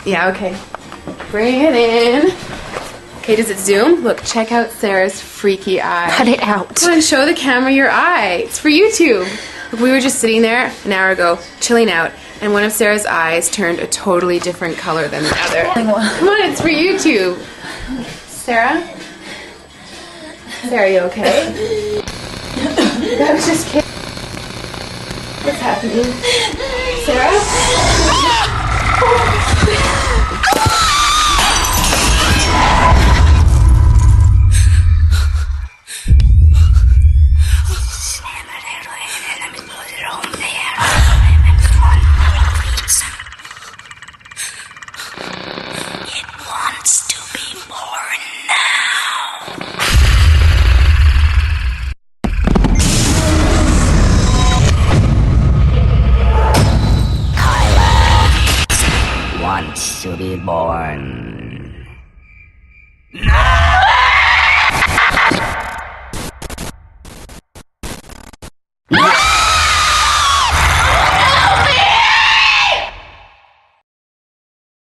Yeah, okay. Bring it in. Okay, does it zoom? Look, check out Sarah's freaky eye. Cut it out. Come on, show the camera your eye. It's for YouTube. Look, we were just sitting there an hour ago, chilling out, and one of Sarah's eyes turned a totally different color than the other. Come on, it's for YouTube. Sarah? Sarah, you okay? That was just kidding. What's happening? Sarah? Wants to be born.